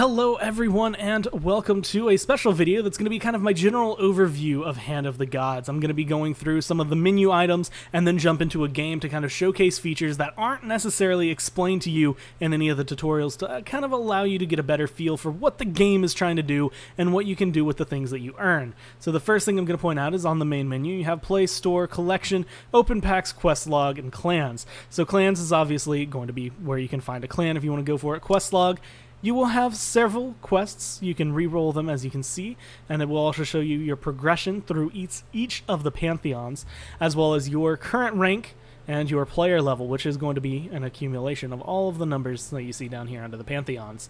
Hello everyone, and welcome to a special video that's going to be kind of my general overview of Hand of the Gods. I'm going to be going through some of the menu items and then jump into a game to kind of showcase features that aren't necessarily explained to you in any of the tutorials to kind of allow you to get a better feel for what the game is trying to do and what you can do with the things that you earn. So the first thing I'm going to point out is on the main menu you have Play, Store, Collection, Open Packs, Quest Log, and Clans. So Clans is obviously going to be where you can find a clan if you want to go for it. Quest Log, you will have several quests. You can re-roll them, as you can see, and it will also show you your progression through each of the pantheons, as well as your current rank and your player level, which is going to be an accumulation of all of the numbers that you see down here under the pantheons.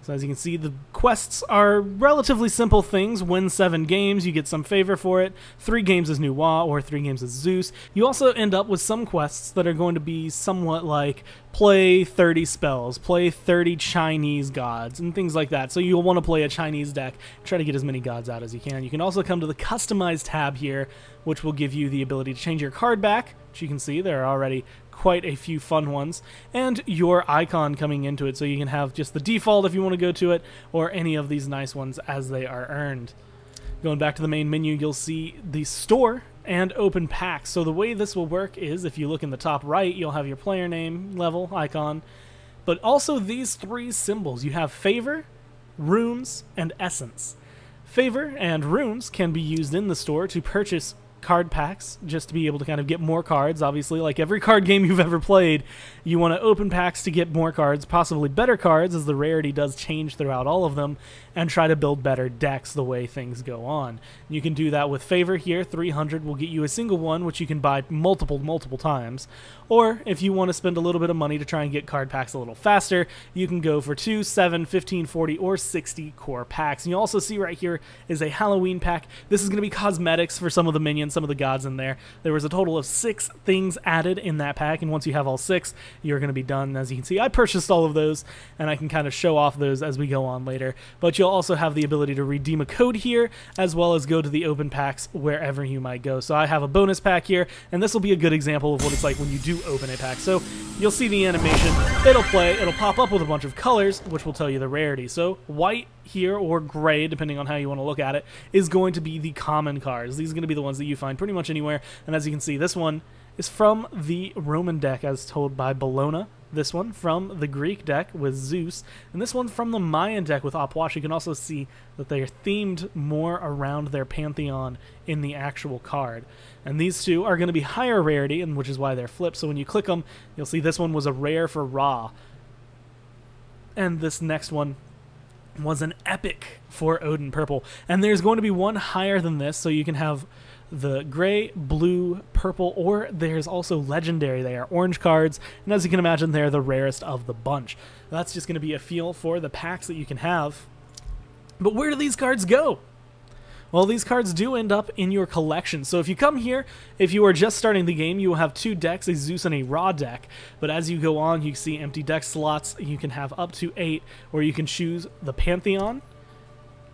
So as you can see, the quests are relatively simple things. Win 7 games, you get some favor for it. 3 games as Nuwa, or 3 games as Zeus. You also end up with some quests that are going to be somewhat like play 30 spells, play 30 Chinese gods, and things like that. So you'll want to play a Chinese deck, try to get as many gods out as you can. You can also come to the Customize tab here, which will give you the ability to change your card back, which you can see there are already quite a few fun ones, and your icon coming into it, so you can have just the default if you want to go to it, or any of these nice ones as they are earned. Going back to the main menu, you'll see the store and open packs. So the way this will work is, if you look in the top right, you'll have your player name, level, icon, but also these 3 symbols. You have favor, runes, and essence. Favor and runes can be used in the store to purchase card packs, just to be able to kind of get more cards. Obviously, like every card game you've ever played, you want to open packs to get more cards, possibly better cards, as the rarity does change throughout all of them, and try to build better decks the way things go on. You can do that with favor here. 300 will get you a single one, which you can buy multiple times. Or if you want to spend a little bit of money to try and get card packs a little faster, you can go for 2, 7, 15, 40, or 60 core packs. And you also see right here is a Halloween pack. This is going to be cosmetics for some of the minions, some of the gods in there. There was a total of 6 things added in that pack, and once you have all 6, you're going to be done. As you can see, I purchased all of those, and I can kind of show off those as we go on later. But you'll also have the ability to redeem a code here, as well as go to the open packs wherever you might go. So I have a bonus pack here, and this will be a good example of what it's like when you do open a pack. So you'll see the animation, it'll play, it'll pop up with a bunch of colors, which will tell you the rarity. So white here, or gray, depending on how you want to look at it, is going to be the common cards. These are going to be the ones that you find pretty much anywhere, and as you can see, this one is from the Roman deck as told by Bologna, this one from the Greek deck with Zeus, and this one from the Mayan deck with Apwash. You can also see that they are themed more around their pantheon in the actual card. And these 2 are going to be higher rarity, and which is why they're flipped. So when you click them, you'll see this one was a rare for Ra, and this next one was an epic for Odin Purple. And there's going to be one higher than this, so you can have the gray, blue, purple, or there's also legendary. They are orange cards, and as you can imagine, they're the rarest of the bunch. That's just going to be a feel for the packs that you can have. But where do these cards go? Well, these cards do end up in your collection. So if you come here, if you are just starting the game, you will have 2 decks, a Zeus and a Ra deck. But as you go on, you see empty deck slots. You can have up to 8, where you can choose the Pantheon,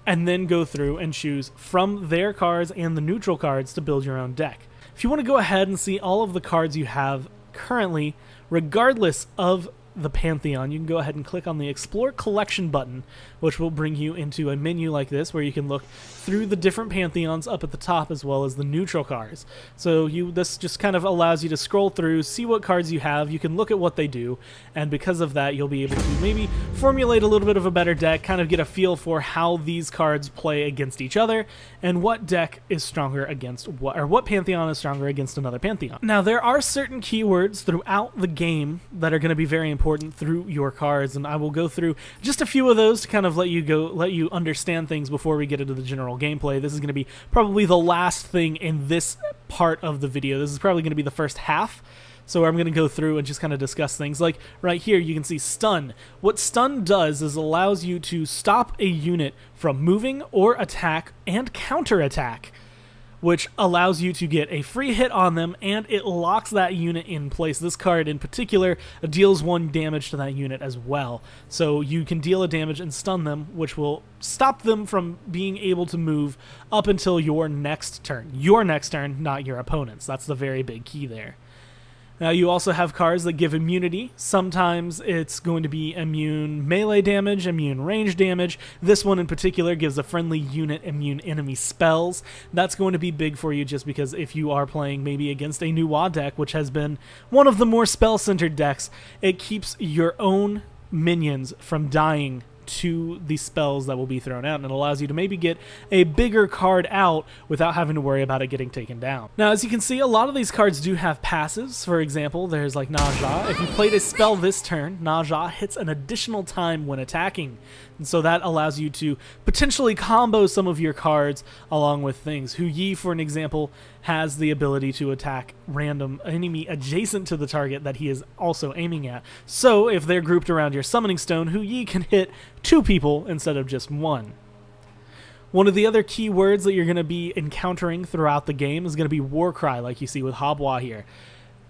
and then go through and choose from their cards and the neutral cards to build your own deck. If you want to go ahead and see all of the cards you have currently, regardless of the Pantheon, you can go ahead and click on the Explore Collection button, which will bring you into a menu like this, where you can look through the different Pantheons up at the top, as well as the neutral cards. So this just kind of allows you to scroll through, see what cards you have, you can look at what they do, and because of that, you'll be able to maybe formulate a little bit of a better deck, kind of get a feel for how these cards play against each other, and what deck is stronger against what, or what Pantheon is stronger against another Pantheon. Now, there are certain keywords throughout the game that are going to be very important through your cards, and I will go through just a few of those to kind of let you understand things before we get into the general gameplay. This is going to be probably the last thing in this part of the video. This is probably going to be the first half. So I'm going to go through and just kind of discuss things. Like right here, you can see stun. What stun does is allows you to stop a unit from moving or attack and counterattack, which allows you to get a free hit on them, and it locks that unit in place. This card in particular deals 1 damage to that unit as well. So you can deal a damage and stun them, which will stop them from being able to move up until your next turn. Your next turn, not your opponent's. That's the very big key there. Now you also have cards that give immunity. Sometimes it's going to be immune melee damage, immune range damage. This one in particular gives a friendly unit immune enemy spells. That's going to be big for you just because if you are playing maybe against a nuances deck, which has been one of the more spell-centered decks, it keeps your own minions from dying to the spells that will be thrown out, and it allows you to maybe get a bigger card out without having to worry about it getting taken down. Now, as you can see, a lot of these cards do have passives. For example, there's like Naja. If you played a spell this turn, Naja hits an additional time when attacking, and so that allows you to potentially combo some of your cards along with things. Hu Yi, for an example, has the ability to attack random enemy adjacent to the target that he is also aiming at. So if they're grouped around your summoning stone, Hu Yi can hit 2 people instead of just 1. One of the other key words that you're going to be encountering throughout the game is going to be War Cry, like you see with Habwa here.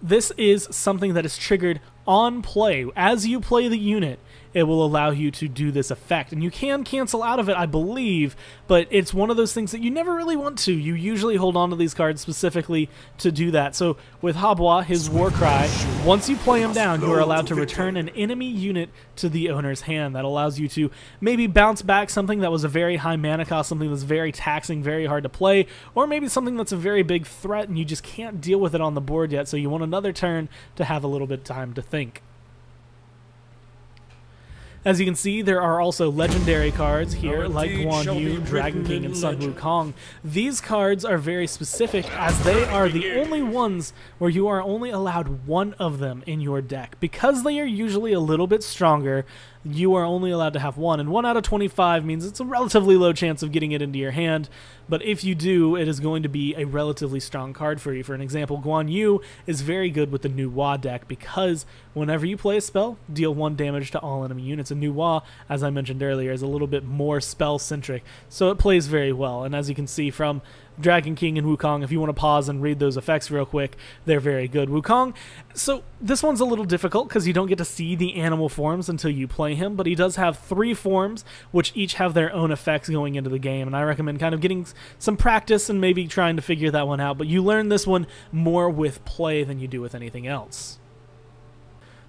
This is something that is triggered on play. As you play the unit, it will allow you to do this effect. And you can cancel out of it, I believe, but it's one of those things that you never really want to. You usually hold on to these cards specifically to do that. So with Habwa, his War Cry, once you play him down, you are allowed to return an enemy unit to the owner's hand. That allows you to maybe bounce back something that was a very high mana cost, something that's very taxing, very hard to play, or maybe something that's a very big threat and you just can't deal with it on the board yet, so you want another turn to have a little bit of time to think. As you can see, there are also legendary cards here, like Guan Yu, Dragon King, and Sun Wukong. These cards are very specific, as they are the only ones where you are only allowed one of them in your deck. Because they are usually a little bit stronger, you are only allowed to have one, and 1 out of 25 means it's a relatively low chance of getting it into your hand, but if you do, it is going to be a relatively strong card for you. For an example, Guan Yu is very good with the nuances deck because whenever you play a spell, deal 1 damage to all enemy units. And nuances, as I mentioned earlier, is a little bit more spell-centric, so it plays very well. And as you can see from Dragon King and Wukong, if you want to pause and read those effects real quick, they're very good. Wukong, so this one's a little difficult because you don't get to see the animal forms until you play him, but he does have 3 forms, which each have their own effects going into the game, and I recommend kind of getting some practice and maybe trying to figure that one out, but you learn this one more with play than you do with anything else.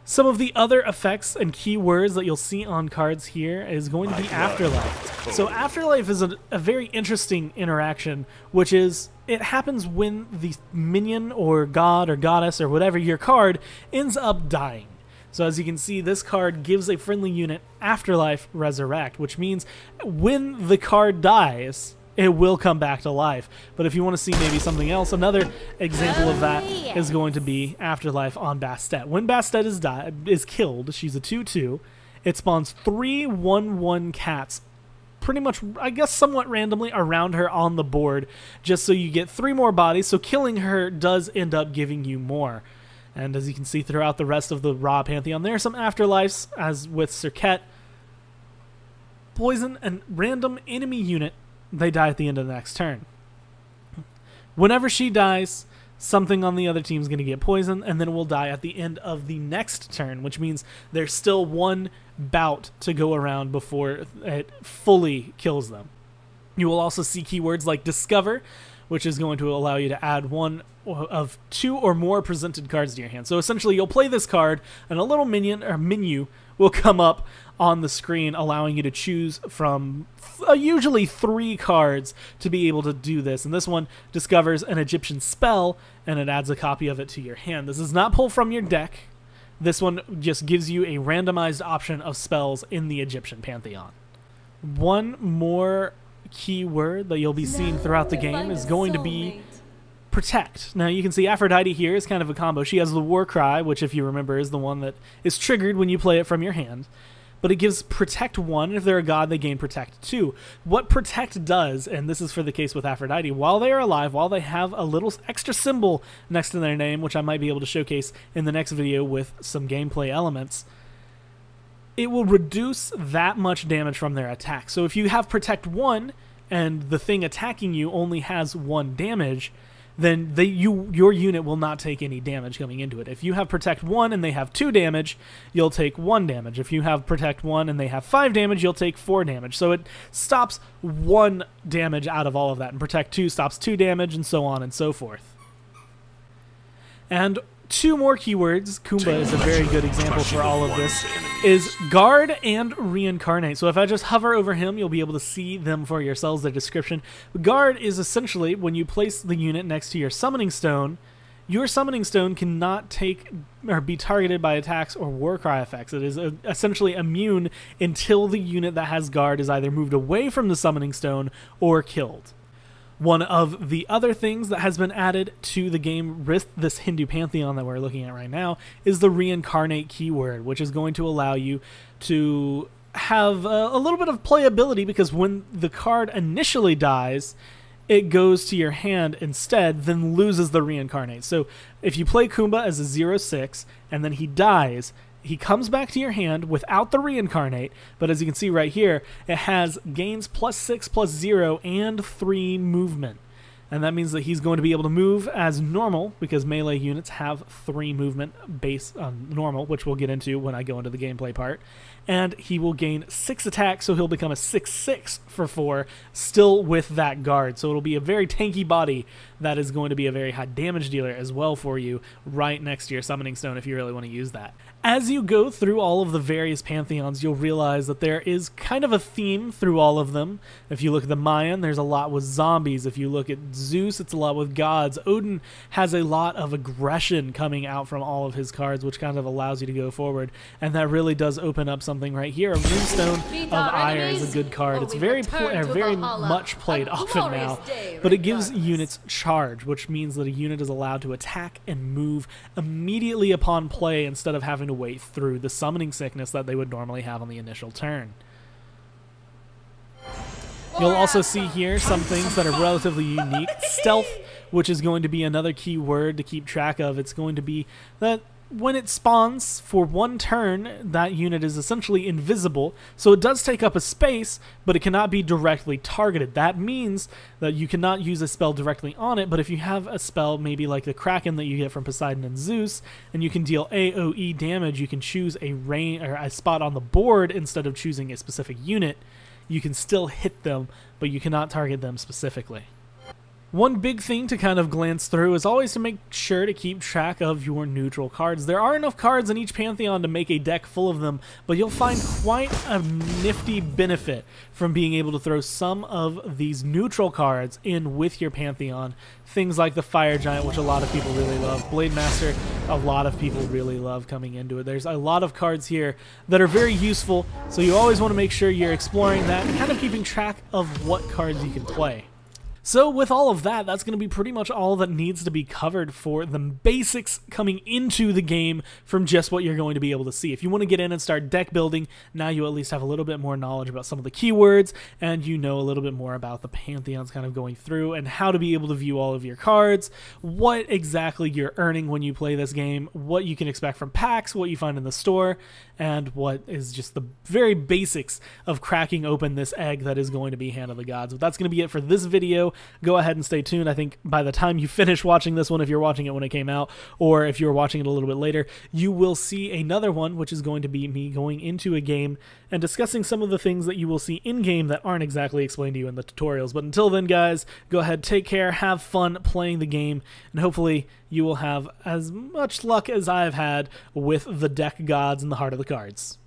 Some of the other effects and keywords that you'll see on cards here is going to be Afterlife. So Afterlife is a very interesting interaction, which is it happens when the minion or god or goddess or whatever your card ends up dying. So as you can see, this card gives a friendly unit Afterlife Resurrect, which means when the card dies, it will come back to life. But if you want to see maybe something else, another example of that is going to be Afterlife on Bastet. When Bastet is killed, she's a 2/2, it spawns 3 1/1 cats pretty much, I guess, somewhat randomly around her on the board, just so you get 3 more bodies, so killing her does end up giving you more. And as you can see throughout the rest of the Ra Pantheon, there are some Afterlives, as with Serket. Poison and random enemy unit, they die at the end of the next turn. Whenever she dies, something on the other team is going to get poisoned, and then it will die at the end of the next turn, which means there's still 1 bout to go around before it fully kills them. You will also see keywords like Discover, which is going to allow you to add 1 of 2 or more presented cards to your hand. So essentially, you'll play this card, and a little minion or menu will come up on the screen, allowing you to choose from usually 3 cards to be able to do this. And this one discovers an Egyptian spell, and it adds a copy of it to your hand. This is not pulled from your deck. This one just gives you a randomized option of spells in the Egyptian pantheon. One more keyword that you'll be seeing throughout the game is going to be Protect. Now you can see Aphrodite here is kind of a combo. She has the War Cry, which if you remember is the one that is triggered when you play it from your hand. But it gives Protect 1, and if they're a god, they gain Protect 2. What Protect does, and this is for the case with Aphrodite, while they are alive, while they have a little extra symbol next to their name, which I might be able to showcase in the next video with some gameplay elements, it will reduce that much damage from their attack. So if you have Protect 1, and the thing attacking you only has 1 damage, then your unit will not take any damage coming into it. If you have Protect 1 and they have 2 damage, you'll take 1 damage. If you have Protect 1 and they have 5 damage, you'll take 4 damage. So it stops 1 damage out of all of that, and Protect 2 stops 2 damage, and so on and so forth. And two more keywords, Kumba is a very good example for all of this, is Guard and Reincarnate. So if I just hover over him, you'll be able to see them for yourselves, their description. Guard is essentially when you place the unit next to your Summoning Stone, your Summoning Stone cannot take or be targeted by attacks or Warcry effects. It is essentially immune until the unit that has Guard is either moved away from the Summoning Stone or killed. One of the other things that has been added to the game with this Hindu Pantheon that we're looking at right now is the Reincarnate Keyword, which is going to allow you to have a little bit of playability, because when the card initially dies, it goes to your hand instead, then loses the Reincarnate. So if you play Kumba as a 0/6 and then he dies, he comes back to your hand without the Reincarnate, but as you can see right here, it has gains +6, +0, and 3 movement. And that means that he's going to be able to move as normal, because melee units have 3 movement based on normal, which we'll get into when I go into the gameplay part. And he will gain 6 attacks, so he'll become a 6/6 for 4, still with that Guard. So it'll be a very tanky body that is going to be a very high damage dealer as well for you, right next to your Summoning Stone if you really want to use that. As you go through all of the various pantheons, you'll realize that there is kind of a theme through all of them. If you look at the Mayan, there's a lot with zombies. If you look at Zeus, it's a lot with gods. Odin has a lot of aggression coming out from all of his cards, which kind of allows you to go forward. And that really does open up something right here. A Moonstone of Ire is a good card. It's very much played often now, but it gives units charge, which means that a unit is allowed to attack and move immediately upon play instead of having to wait through the summoning sickness that they would normally have on the initial turn. You'll also see here some things that are relatively unique. Stealth, which is going to be another key word to keep track of. It's going to be that when it spawns for 1 turn, that unit is essentially invisible, so it does take up a space, but it cannot be directly targeted. That means that you cannot use a spell directly on it, but if you have a spell maybe like the Kraken that you get from Poseidon and Zeus, and you can deal AoE damage, you can choose a spot on the board instead of choosing a specific unit. You can still hit them, but you cannot target them specifically. One big thing to kind of glance through is always to make sure to keep track of your neutral cards. There are enough cards in each pantheon to make a deck full of them, but you'll find quite a nifty benefit from being able to throw some of these neutral cards in with your pantheon. Things like the Fire Giant, which a lot of people really love. Blade Master, a lot of people really love coming into it. There's a lot of cards here that are very useful, so you always want to make sure you're exploring that and kind of keeping track of what cards you can play. So with all of that, that's going to be pretty much all that needs to be covered for the basics coming into the game from just what you're going to be able to see. If you want to get in and start deck building, now you at least have a little bit more knowledge about some of the keywords, and you know a little bit more about the pantheons kind of going through and how to be able to view all of your cards, what exactly you're earning when you play this game, what you can expect from packs, what you find in the store, and what is just the very basics of cracking open this egg that is going to be Hand of the Gods. But that's going to be it for this video. Go ahead and stay tuned. I think by the time you finish watching this one, if you're watching it when it came out, or if you're watching it a little bit later, you will see another one, which is going to be me going into a game and discussing some of the things that you will see in-game that aren't exactly explained to you in the tutorials. But until then, guys, go ahead, take care, have fun playing the game, and hopefully you will have as much luck as I've had with the deck gods and the heart of the cards.